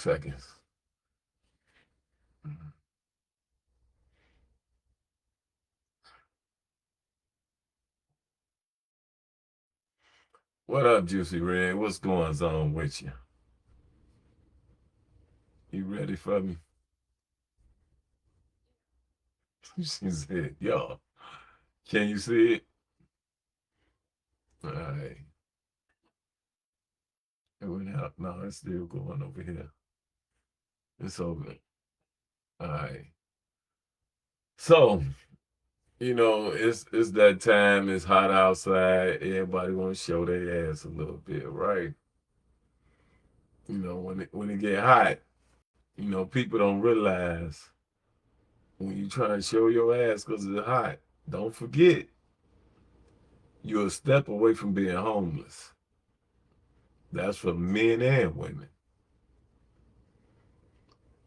seconds. What up, Juicy Red? What's going on with you? You ready for me? She said, yo, can you see it? All right. It went out. No, it's still going over here. It's over. All right. So, it's that time. It's hot outside. Everybody want to show their ass a little bit, right? When it get hot, people don't realize when you try to show your ass because it's hot. Don't forget, you're a step away from being homeless. That's for men and women.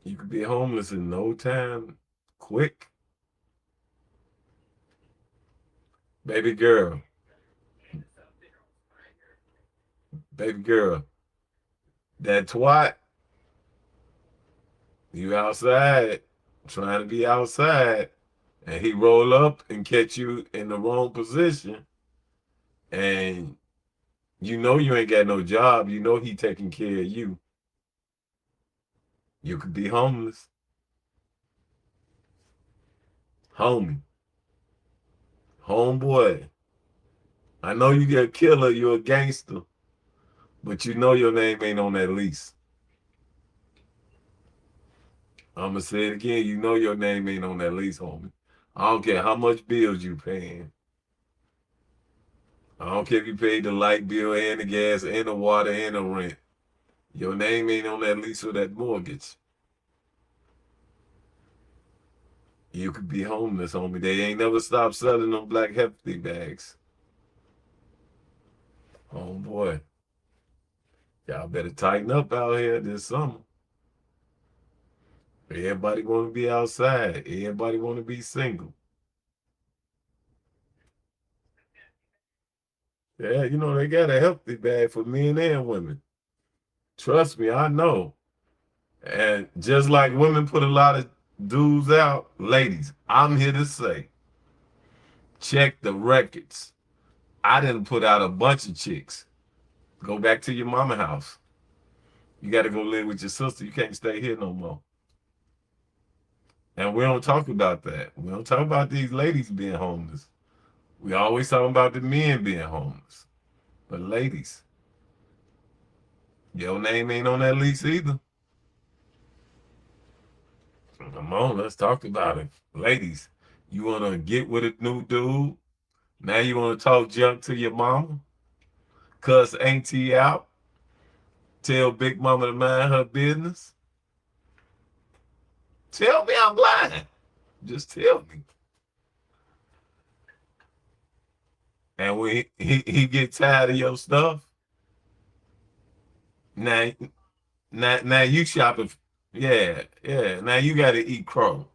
You could be homeless in no time, quick. Baby girl, baby girl, that twat, you outside, trying to be outside, and he roll up and catch you in the wrong position, and you ain't got no job, he taking care of you. You could be homeless. Homie, homeboy. I know you get a killer, you're a gangster, but your name ain't on that lease. I'm gonna say it again. Your name ain't on that lease, homie. I don't care how much bills you paying. I don't care if you paid the light bill and the gas and the water and the rent. Your name ain't on that lease or that mortgage. You could be homeless, homie. They ain't never stopped selling them black hefty bags. Homeboy, y'all better tighten up out here this summer. Everybody want to be outside. Everybody want to be single. Yeah, they got a healthy bag for men and women. Trust me, I know. And just like women put a lot of dudes out, ladies, I'm here to say, check the records. I didn't put out a bunch of chicks. Go back to your mama house. You got to go live with your sister. You can't stay here no more. And we don't talk about that. We don't talk about these ladies being homeless. We always talk about the men being homeless. But ladies, your name ain't on that lease either. Come on, let's talk about it. Ladies, you want to get with a new dude? Now you want to talk junk to your mama? Cuss auntie out? Tell Big Mama to mind her business? Tell me I'm lying. Just tell me. And when he get tired of your stuff, now now you shopping. Yeah, yeah. Now you got to eat crow.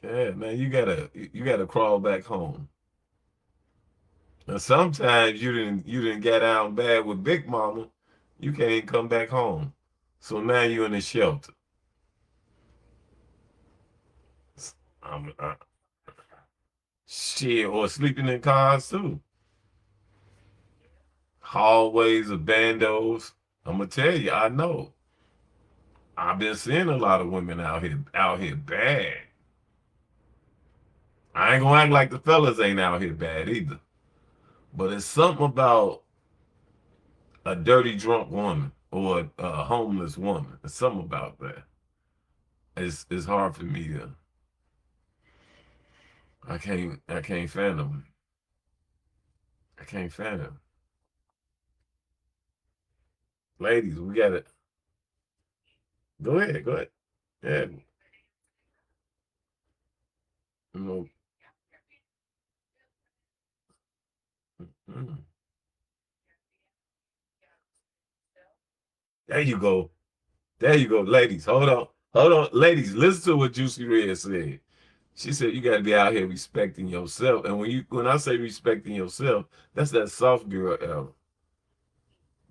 Yeah, now you gotta crawl back home. And sometimes you didn't get out bad with Big Mama, you can't come back home. So now you're in the shelter. I'm, shit, or sleeping in cars too. Hallways of bandos. I'm gonna tell you, I know. I've been seeing a lot of women out here bad. I ain't gonna act like the fellas ain't out here bad either. But it's something about a dirty drunk woman or a homeless woman. It's something about that. It's hard for me to. I can't fathom. I can't fathom. Ladies, we gotta go ahead. Go ahead. Yeah. You know, mm. There you go. There you go, ladies. Hold on. Hold on. Ladies, listen to what Juicy Red said. She said you gotta be out here respecting yourself. And when I say respecting yourself, that's that soft girl era.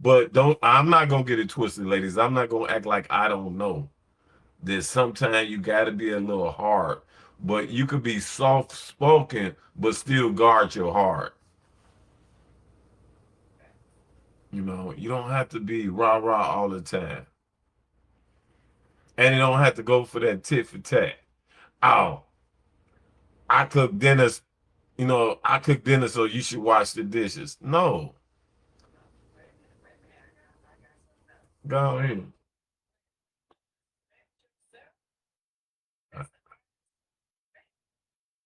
But don't I'm not gonna get it twisted, ladies. I'm not gonna act like I don't know that sometimes you gotta be a little hard. But you could be soft spoken but still guard your heart. You know, you don't have to be rah-rah all the time. And you don't have to go for that tit for tat. Oh, I cook dinner, I cook dinner so you should wash the dishes. No. Go ahead.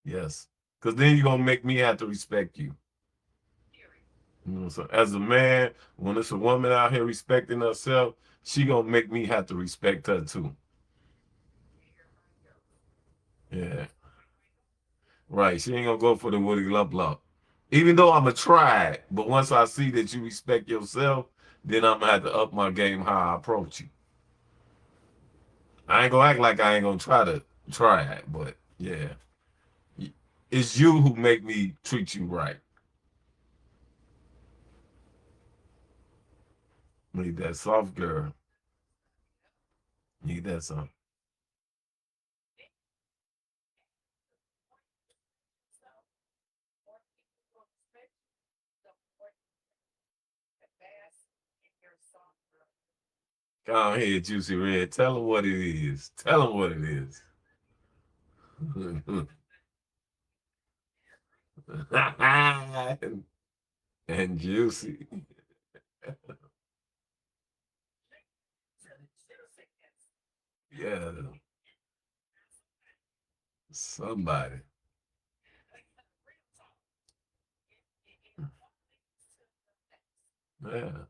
Yes. Because then you're gonna make me have to respect you. You know, so as a man, when it's a woman out here respecting herself, she gonna make me have to respect her too. Yeah. Right. She ain't gonna go for the woody lump lump. Even though I'm going to try it, but once I see that you respect yourself, then I'm gonna have to up my game how I approach you. I ain't gonna act like I ain't gonna try it, but yeah. It's you who make me treat you right. Need that soft girl. Need that something. Go ahead, Juicy Red. Tell them what it is. Tell them what it is. and Juicy. Yeah, somebody. Yeah.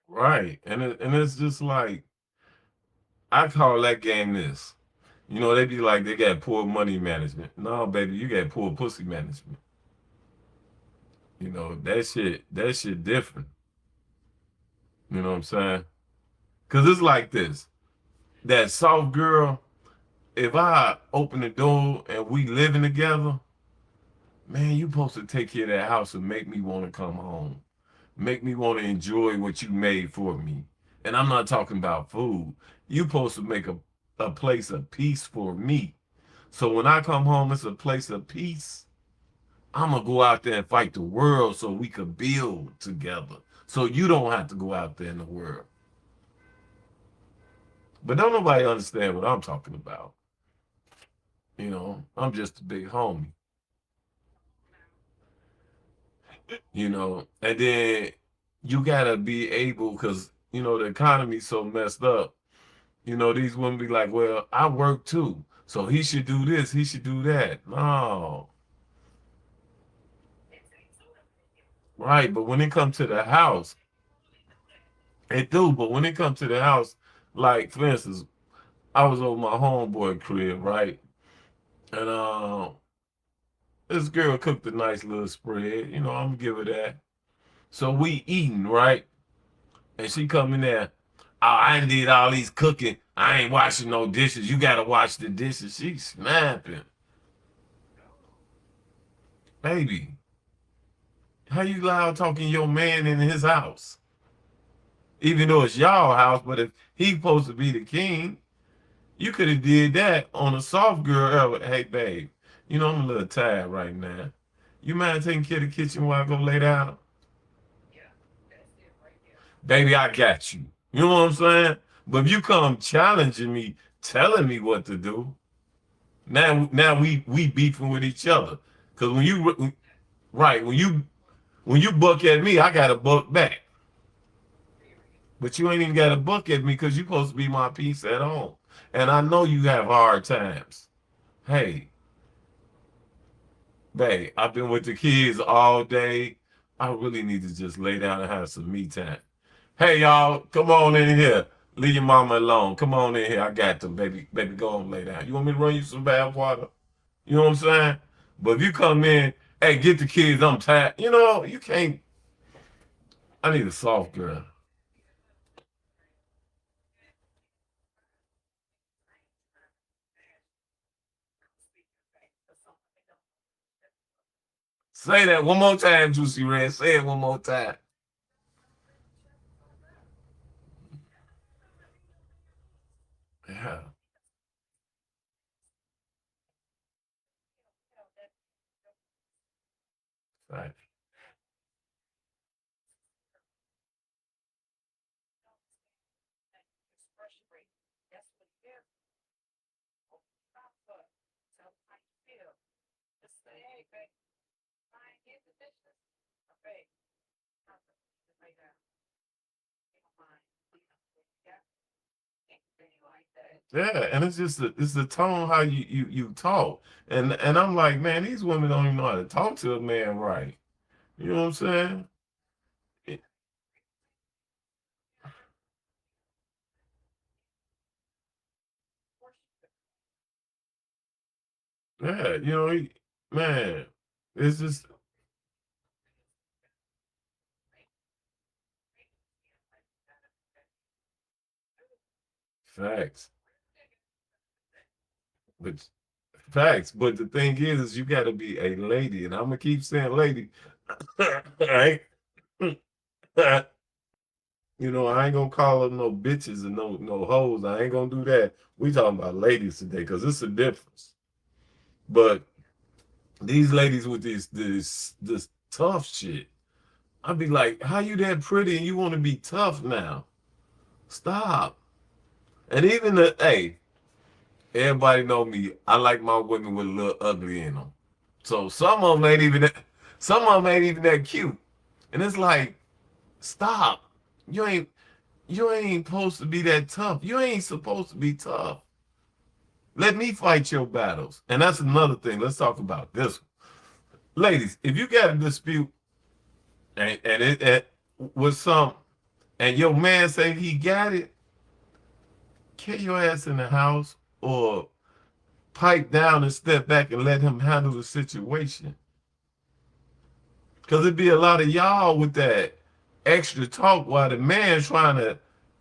Right. And it's just like I call that game this. You know, they be like they got poor money management. No, baby, you got poor pussy management. You know, that shit different. You know what I'm saying? Cause it's like this. That soft girl, if I open the door and we living together, man, you supposed to take care of that house and make me want to come home. Make me want to enjoy what you made for me. And I'm not talking about food. You supposed to make a place of peace for me. So when I come home, it's a place of peace. I'm gonna go out there and fight the world so we could build together. So you don't have to go out there in the world. But don't nobody understand what I'm talking about. You know, I'm just a big homie. And then you gotta be able, because the economy's so messed up. These women be like, well, I work too, so he should do this, he should do that. No, right? But when it comes to the house, it do. But when it comes to the house, like for instance, I was over my homeboy crib, right? And this girl cooked a nice little spread. I'm gonna give her that. So we eating, right? And she come in there. Oh, I ain't did all these cooking. I ain't washing no dishes. You gotta wash the dishes. She snapping. Baby, how you loud talking your man in his house? Even though it's y'all house, but if he supposed to be the king, you could have did that on a soft girl. Hey, babe, I'm a little tired right now. You mind taking care of the kitchen while I go lay down? Baby, I got you. You know what I'm saying? But if you come challenging me, telling me what to do, now we beefing with each other. Cause right, when you buck at me, I got to buck back. But you ain't even got to buck at me because you supposed to be my peace at home. And I know you have hard times. Hey, babe, I've been with the kids all day. I really need to just lay down and have some me time. Hey y'all, come on in here. Leave your mama alone. Come on in here. I got them, baby. Baby, go on lay down. You want me to run you some bath water? You know what I'm saying? But if you come in, hey, get the kids, I'm tired. You know, you can't. I need a soft girl. Say that one more time, Juicy Red. Say it one more time. Yeah. Right. Yeah, and it's the tone how you talk. And I'm like, man, these women don't even know how to talk to a man right. You know what I'm saying? It- Yeah, man, it's just facts. But facts. But the thing is you gotta be a lady, and I'm gonna keep saying lady. I ain't, I ain't gonna call them no bitches and no hoes. I ain't gonna do that. We talking about ladies today because it's a difference. But these ladies with this tough shit, I'd be like, how you that pretty and you want to be tough now? Stop. And even hey, everybody know me. I like my women with a little ugly in them. So some of them ain't even that cute. And it's like, stop. You ain't you ain't supposed to be that tough. You ain't supposed to be tough. Let me fight your battles. And that's another thing. Let's talk about this one. Ladies, if you got a dispute and with some and your man say he got it, carry your ass in the house or pipe down and step back and let him handle the situation. Because it'd be a lot of y'all with that extra talk while the man's trying to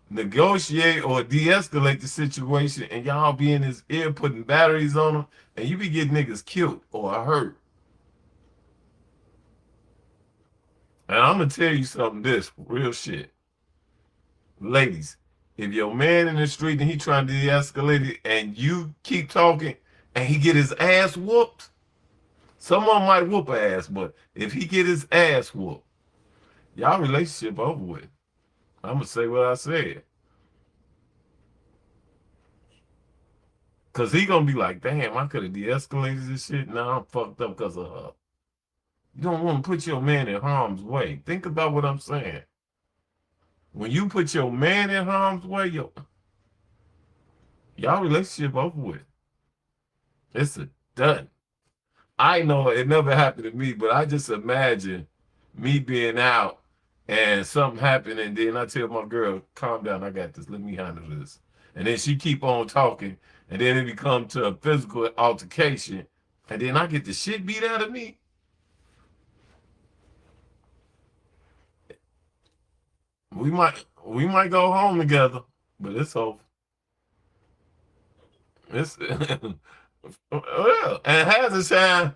negotiate or de-escalate the situation and y'all be in his ear putting batteries on him and you be getting niggas killed or hurt. And I'm gonna tell you something this real shit. Ladies, if your man in the street and he trying to de-escalate it and you keep talking and he get his ass whooped, someone might whoop a ass, but if he get his ass whooped, y'all relationship over with. I'm gonna say what I said. Cause he gonna be like, damn, I could have de-escalated this shit. Now I'm fucked up because of her. You don't want to put your man in harm's way. Think about what I'm saying. When you put your man in harm's way, y'all relationship over with. It's a done. I know it never happened to me, but I just imagine me being out and something happened, and then I tell my girl, calm down, I got this, let me handle this. And then she keep on talking, and then it become to a physical altercation, and then I get the shit beat out of me. We might go home together, but it's over. It's well, and half the time,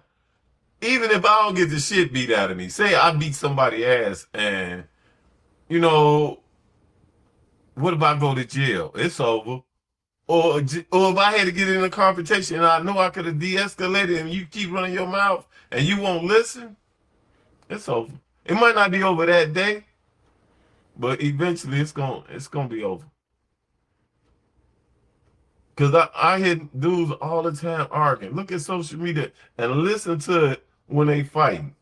even if I don't get the shit beat out of me, say I beat somebody ass, and you know, what if I go to jail? It's over. Or if I had to get in a confrontation and I know I could have de-escalated and you keep running your mouth and you won't listen, it's over. It might not be over that day, but eventually it's gonna be over. Cause I hear dudes all the time arguing. Look at social media and listen to it when they fighting.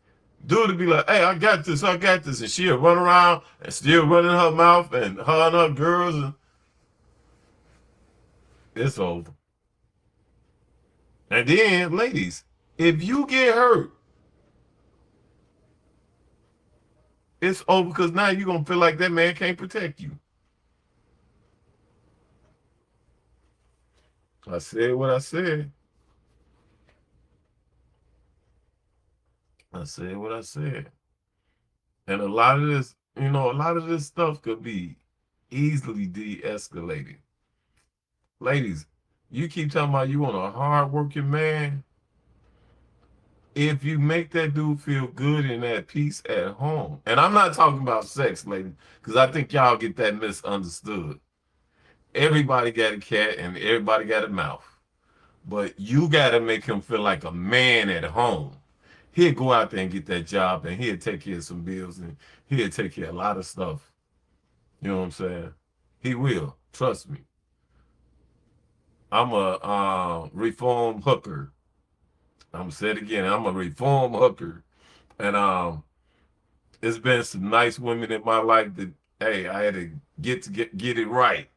Dude to be like, hey, I got this, and she'll run around and still running her mouth and her and her girls, and it's over. And then, ladies, if you get hurt, It's over because now you're gonna feel like that man can't protect you. I said what I said. I said what I said. And a lot of this, a lot of this stuff could be easily de-escalated. Ladies, you keep talking about you want a hard-working man. If you make that dude feel good and at peace at home, and I'm not talking about sex, ladies, because I think y'all get that misunderstood. Everybody got a cat and everybody got a mouth. But you got to make him feel like a man at home. He'll go out there and get that job and he'll take care of some bills and he'll take care of a lot of stuff. You know what I'm saying? He will. Trust me. I'm a reform hooker. I'm gonna say it again. I'm a reform hooker. And it's been some nice women in my life that, hey, I had to get it right.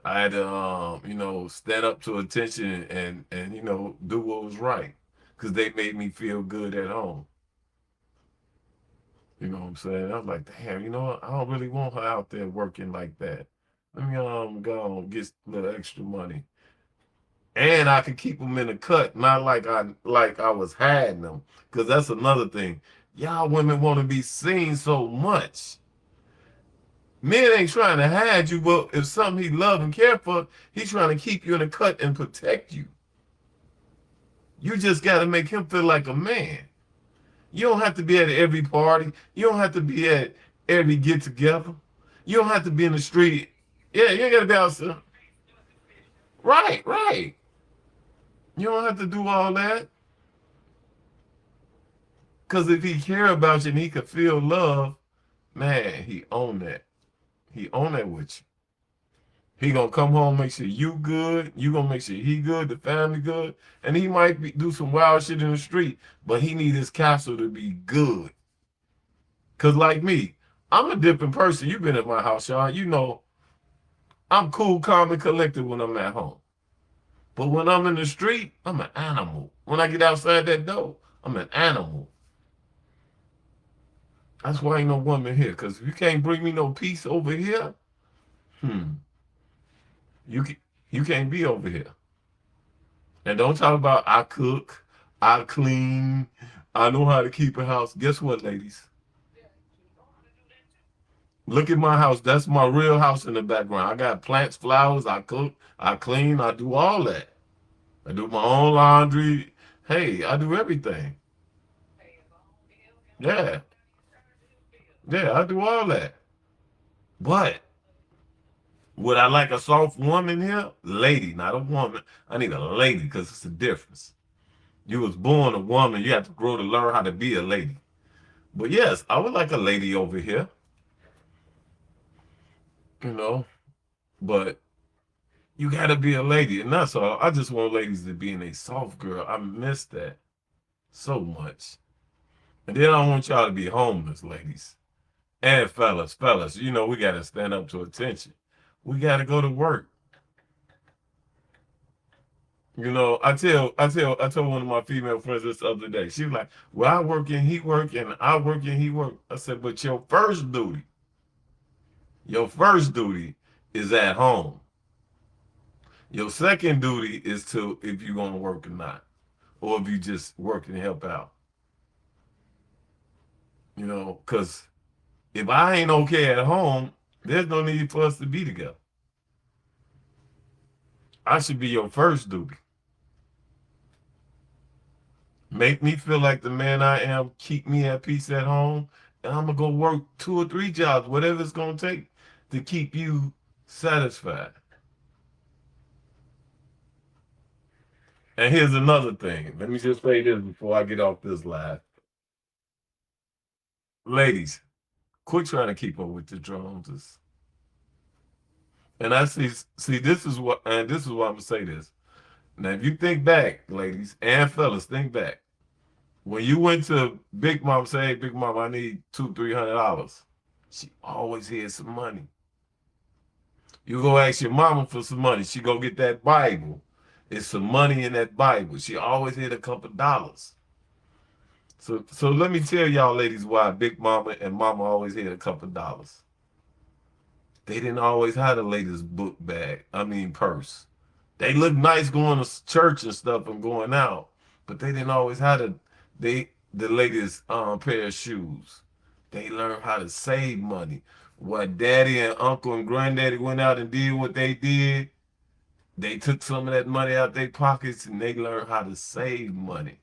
I had to stand up to attention and do what was right because they made me feel good at home. You know what I'm saying? I was like, damn, you know what? I don't really want her out there working like that. Let me go and get a little extra money. And I could keep them in the cut, not like I was hiding them. Because that's another thing. Y'all women want to be seen so much. Men ain't trying to hide you, but if something he love and care for, he's trying to keep you in the cut and protect you. You just got to make him feel like a man. You don't have to be at every party. You don't have to be at every get together. You don't have to be in the street. Yeah, you ain't got to be outside. Right, right. You don't have to do all that. Because if he care about you and he could feel love, man, he own that. He own that with you. He gonna come home, make sure you good. You gonna make sure he good, the family good, and he might do some wild shit in the street, but he need his castle to be good. Cause like me, I'm a different person. You've been at my house, y'all. You know, I'm cool, calm, and collected when I'm at home. But when I'm in the street, I'm an animal. When I get outside that door, I'm an animal. That's why ain't no woman here. Cause if you can't bring me no peace over here, hmm, you can, you can't be over here. And don't talk about I cook, I clean, I know how to keep a house. Guess what, ladies? Look at my house. That's my real house in the background. I got plants, flowers, I cook, I clean, I do all that. I do my own laundry. Hey, I do everything. Yeah, yeah, I do all that. But would I like a soft woman here? Lady, not a woman. I need a lady because it's a difference. You was born a woman. You have to grow to learn how to be a lady. But yes, I would like a lady over here, you know. But you got to be a lady. And that's all. I just want ladies to be in a soft girl. I miss that so much. And then I want y'all to be homeless, ladies. And fellas, we got to stand up to attention. We got to go to work. I told one of my female friends this the other day. She was like, "Well, I work and he work, and I work and he work." I said, "But your first duty is at home. Your second duty is to if you're gonna work or not, or if you just work and help out. Because if I ain't okay at home, there's no need for us to be together. I should be your first duty. Make me feel like the man I am, keep me at peace at home, and I'm gonna go work 2 or 3 jobs, whatever it's gonna take to keep you satisfied." And here's another thing. Let me just say this before I get off this live. Ladies, quit trying to keep up with the Joneses. And I see this is why I'm gonna say this. Now, if you think back, ladies and fellas, think back. When you went to Big Mom, say, "Hey, Big Mom, I need $200-300." She always had some money. You go ask your mama for some money. She go get that Bible. It's some money in that Bible. She always had a couple dollars. So let me tell y'all ladies why Big Mama and Mama always had a couple dollars. They didn't always have the latest book bag. I mean purse. They look nice going to church and stuff and going out, but they didn't always have the latest pair of shoes. They learned how to save money. What daddy and uncle and granddaddy went out and did what they did, they took some of that money out their pockets and they learned how to save money.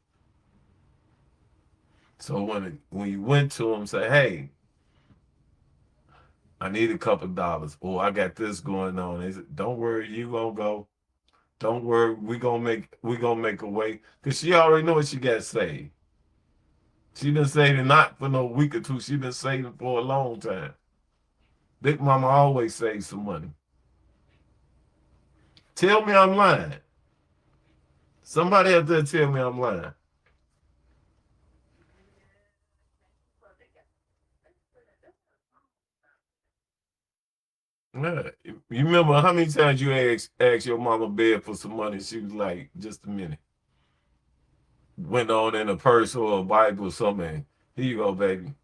So when you went to them, say, hey, I need a couple dollars, or I got this going on. They said, don't worry, you gonna go. Don't worry, we gonna make a way. Cause she already know what she got saved. She been saving not for no week or two. She been saving for a long time. Big Mama always saves some money. Tell me I'm lying. Somebody out there tell me I'm lying. Yeah. You remember how many times you asked your mama beg for some money? She was like, just a minute. Went on in a purse or a Bible or something. Here you go, baby.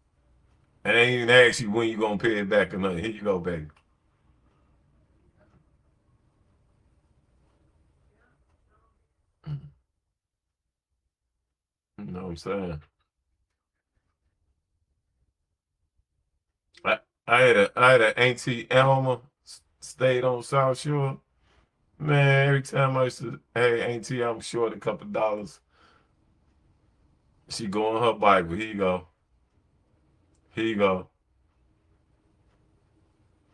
And they ain't even ask you when you gonna pay it back or nothing. Here you go, baby. You know what I'm saying? I had an auntie Elma stayed on South Shore. Man, every time I used to, hey auntie, I'm short a couple dollars. She go on her Bible. Here you go. Here you go.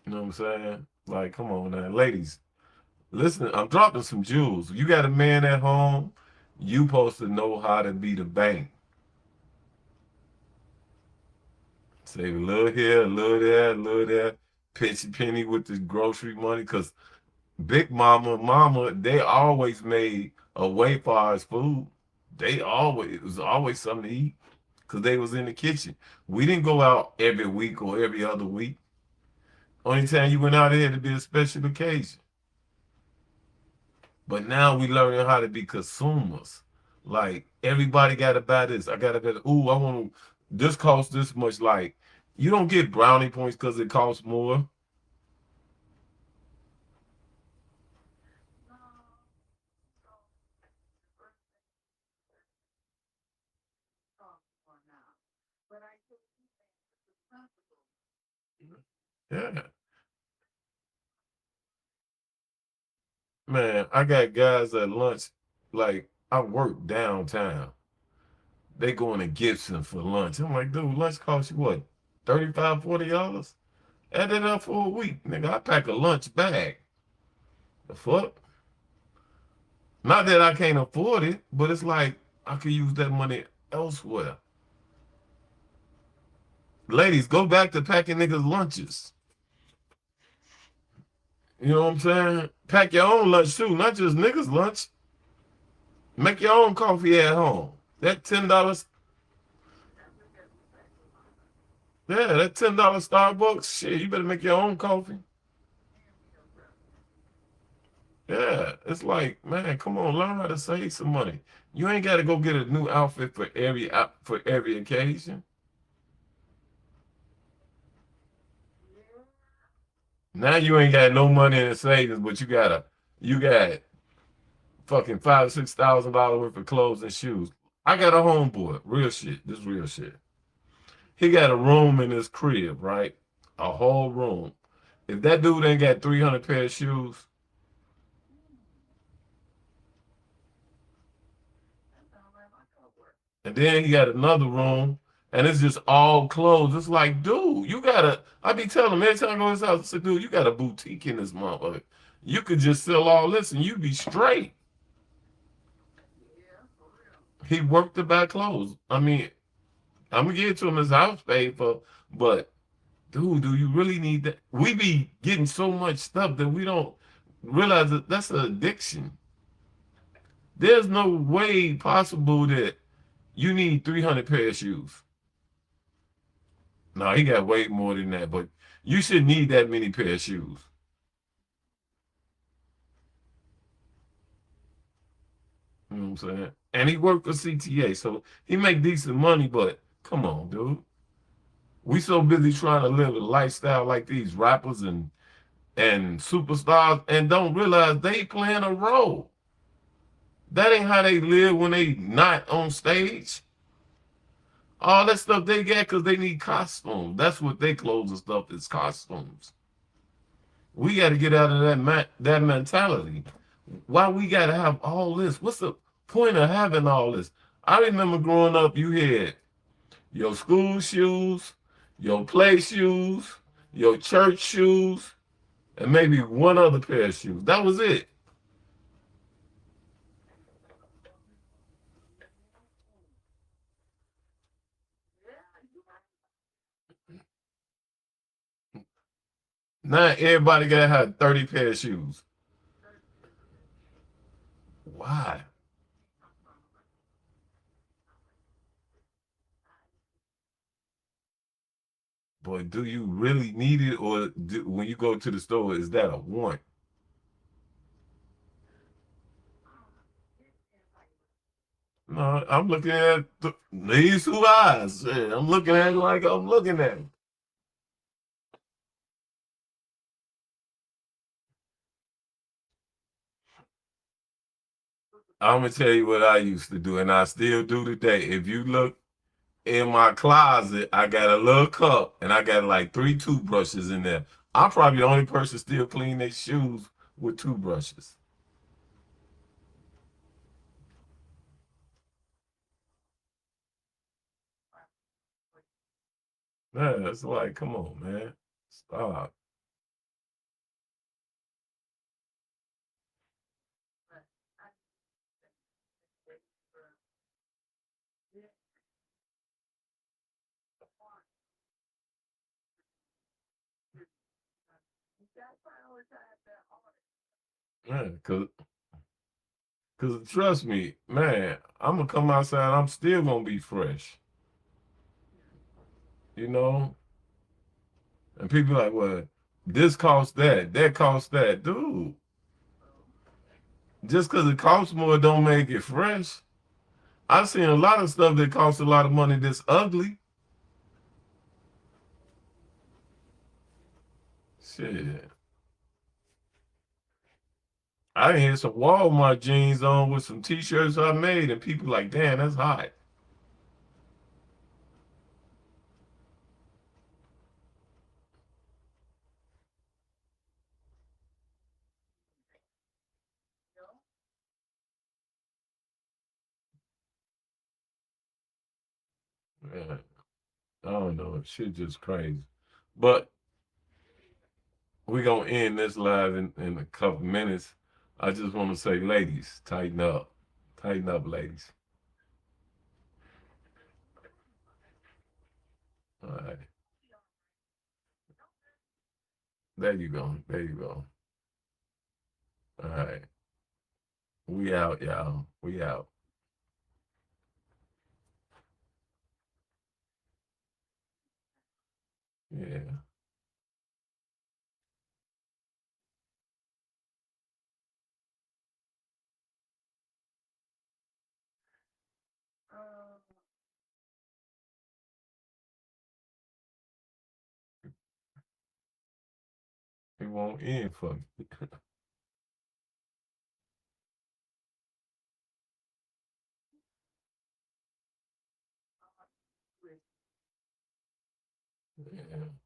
You know what I'm saying? Like, come on now, ladies. Listen, I'm dropping some jewels. You got a man at home, you supposed to know how to be the bank. Save a little here, a little there, a little there. Pitch a penny with the grocery money, because Big Mama, Mama, they always made a way for our food. It was always something to eat because they was in the kitchen. We didn't go out every week or every other week. Only time you went out there to be a special occasion. But now we learning how to be consumers. Like everybody got to buy this. I got to buy. Ooh, I want to. This costs this much. Like you don't get brownie points because it costs more. Yeah, man. I got guys at lunch. Like I work downtown. They going to Gibson for lunch. I'm like, dude, lunch costs you what? 35, $40? Add that up for a week. Nigga, I pack a lunch bag. The fuck? Not that I can't afford it, but it's like I could use that money elsewhere. Ladies, go back to packing niggas lunches. You know what I'm saying? Pack your own lunch too, not just niggas lunch. Make your own coffee at home. That $10, yeah, that $10 Starbucks, shit, you better make your own coffee. Yeah, it's like, man, come on, learn how to save some money. You ain't got to go get a new outfit for every occasion. Now you ain't got no money in the savings, but you got fucking $5,000 or $6,000 worth of clothes and shoes. I got a homeboy, real shit. This real shit. He got a room in his crib, right? A whole room. If that dude ain't got 300 pair of shoes, and then he got another room, and it's just all clothes. It's like, dude, you gotta. I be telling him every time I go to his house, I say, dude, you got a boutique in this motherfucker. You could just sell all this and you'd be straight. He worked to buy clothes. I mean, I'm gonna give it to him his house paid for, but dude, do you really need that? We be getting so much stuff that we don't realize that that's an addiction. There's no way possible that you need 300 pair of shoes. No, he got way more than that, but you should need that many pair of shoes. You know what I'm saying? and he worked for CTA, so he make decent money. But come on, dude, we so busy trying to live a lifestyle like these rappers and superstars, and don't realize they playing a role. That ain't how they live when they not on stage. All that stuff they get because they need costumes. That's what they clothes and stuff is, costumes. We got to get out of that mentality. Why we got to have all this? What's the point of having all this? I remember growing up, you had your school shoes, your play shoes, your church shoes, and maybe one other pair of shoes. That was it. Now everybody got to have 30 pair of shoes. Why? But do you really need it, or when you go to the store, is that a want? No, I'm looking at these two eyes. Yeah, I'm looking at it like I'm looking at it. I'm gonna tell you what I used to do, and I still do today. If you look in my closet, I got a little cup, and I got like three toothbrushes in there. I'm probably the only person still clean their shoes with toothbrushes. Yeah, it's like, come on, man, stop. Yeah, cause trust me, man, I'm gonna come outside. I'm still gonna be fresh. You know, and people like, well, this costs that, that costs that. Dude, just because it costs more don't make it fresh. I've seen a lot of stuff that costs a lot of money that's ugly. Shit. I had some Walmart jeans on with some t-shirts I made, and people like, damn, that's hot. Yeah, I don't know. Shit just crazy. But we're gonna end this live in a couple minutes. I just want to say, ladies, tighten up. Tighten up, ladies. All right. There you go. There you go. All right. We out, y'all. We out. Yeah. It won't end for me. Yeah.